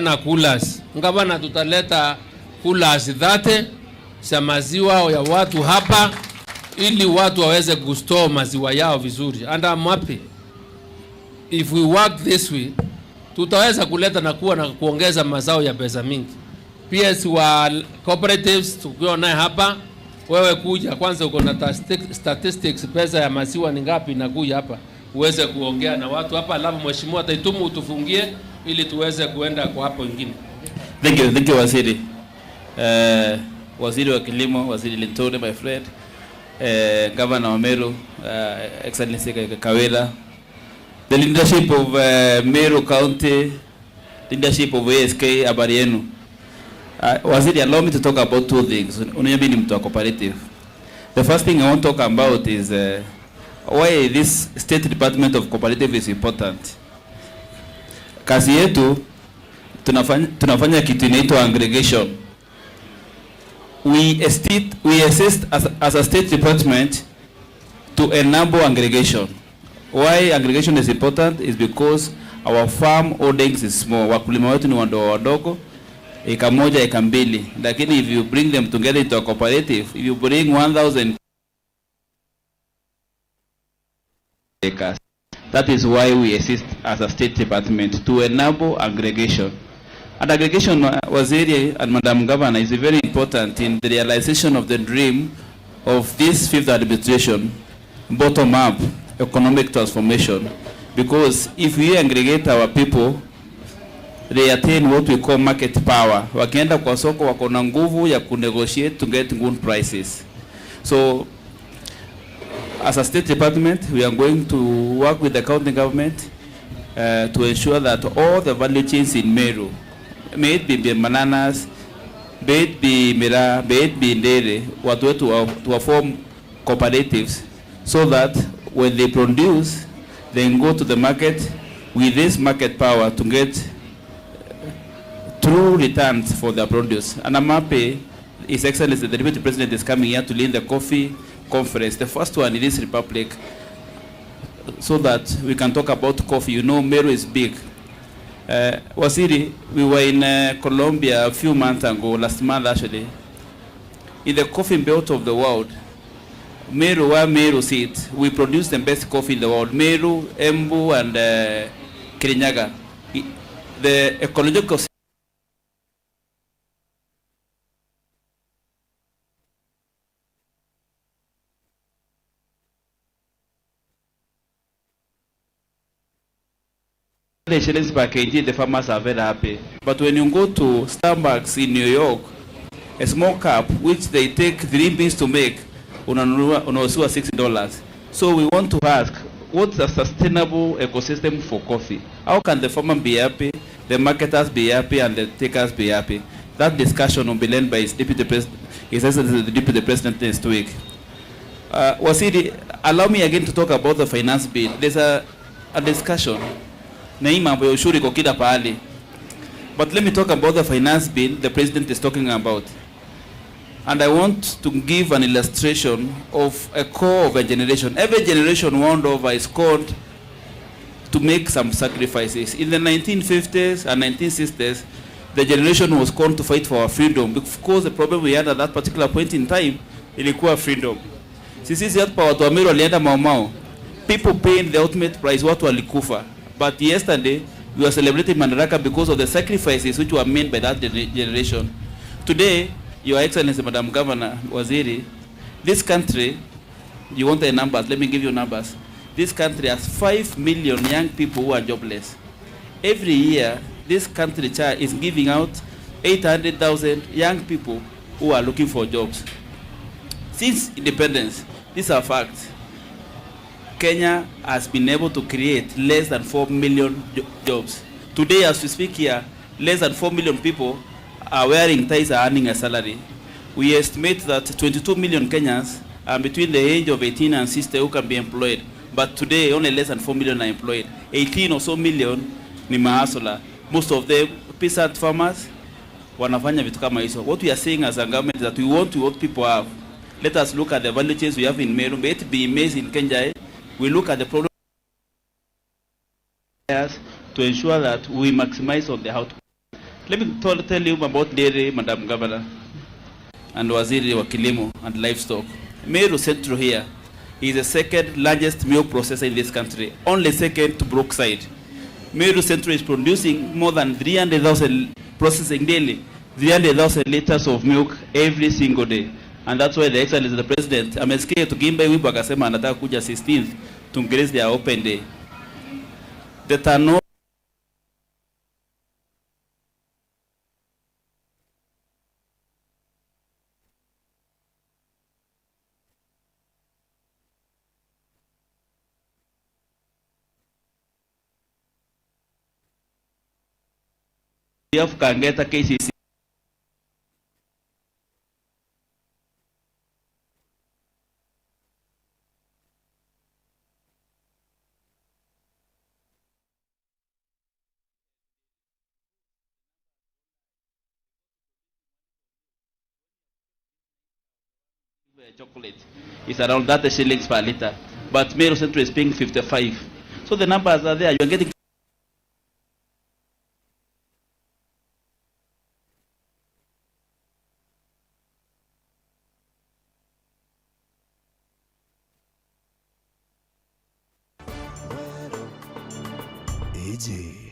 na coolers. Ngavana tutaleta coolers dhate za maziwa ya watu hapa ili watu waweze kustore maziwa yao vizuri. And I'm happy. If we work this way, tutaweza kuleta na kuwa na kuongeza mazao ya pesa mingi. PS wa cooperatives tukiwa naye hapa, wewe kuja kwanza, uko na statistics pesa ya maziwa ni ngapi, na kuja hapa uweze kuongea na watu hapa, alafu mheshimiwa ataitumu utufungie ili tuweze kuenda kwa hapo wengine. Thank you waziri. Waziri wa kilimo, waziri Linturi, my friend. Governor wa MERU, Excellency Kawira. The leadership of MERU County, leadership of ASK, habari yenu. Waziri, allow me to talk about two things. Unajua ni mtu wa cooperative. The first thing I want to talk about is why this State Department of Cooperative is important. Kazi yetu tunafanya kitu inaitwa aggregation. We assist as a state department to enable aggregation. Why aggregation is important is because our farm holdings is small. Wakulima wetu ni wadogo, eka moja, eka mbili. Lakini if you bring them together into a cooperative, if you bring 1,000 acres, that is why we assist as a state department to enable aggregation. And aggregation, Waziri and Madam Governor, is very important in the realization of the dream of this fifth administration, bottom-up economic transformation. Because if we aggregate our people, they attain what we call market power. Wakienda kwa soko wako na nguvu ya kunegotiate to get good prices. So, as a state department, we are going to work with the county government to ensure that all the value chains in MERU, may it be bananas, may it be mira, may it be ndere, watu wetu to form cooperatives so that when they produce, they go to the market with this market power to get true returns for their produce. And I'm happy His Excellency the Deputy President is coming here to lead the coffee conference, the first one in this republic, so that we can talk about coffee. You know, MERU is big. Waziri, we were in Colombia a few months ago, last month actually. In the coffee belt of the world, MERU, where MERU sits, we produce the best coffee in the world. MERU, Embu, and Kirinyaga. The ecological the shillings per kg, the farmers are very happy. But when you go to Starbucks in New York, a small cup, which they take 3 beans to make, unauziwa $6. So we want to ask, what's a sustainable ecosystem for coffee? How can the farmer be happy, the marketers be happy, and the takers be happy? That discussion will be led by His Deputy President, the Deputy President next week. Wasiri, allow me again to talk about the finance bill. There's a discussion. But let me talk about the finance bill the President is talking about. And I want to give an illustration of a core of a generation. Every generation world over is called to make some sacrifices. In the 1950s and 1960s, the generation was called to fight for our freedom. Because the problem we had at that particular point in time, ilikuwa freedom. Sisi hapa watu wa MERU walienda Mau. People paid the ultimate price, watu walikufa. But yesterday, we are celebrating Madaraka because of the sacrifices which were made by that generation. Today, Your Excellency, Madam Governor, Waziri, this country, you want the numbers, let me give you numbers. This country has 5 million young people who are jobless. Every year, this country is giving out 800,000 young people who are looking for jobs. Since independence, these are facts. Kenya has been able to create less than 4 million jobs. Today, as we speak here, less than 4 million people are wearing ties, are earning a salary. We estimate that 22 million Kenyans are between the age of 18 and 60 who can be employed. But today, only less than 4 million are employed. 18 or so million ni mahasula. Most of them peasant farmers, wanafanya vitu kama hizo. What we are saying as a government is that we want what people have. Let us look at the value chains we have in MERU. May it be maize in Kenya. We look at the problem to ensure that we maximize on the output. Let me tell you about dairy, Madam Governor, and Waziri wa Kilimo and Livestock. Meru Central here is the second largest milk processor in this country, only second to Brookside. Meru Central is producing more than 300,000 processing daily, 300,000 liters of milk every single day. And that's why the Excellency the President amesikia tukimba wimbo akasema anataka kuja 16th to grace their open day. The turnover can get a KCC. Chocolate is around 30 shillings per liter, but Meru Central is paying 55. So the numbers are there. You are getting AJ.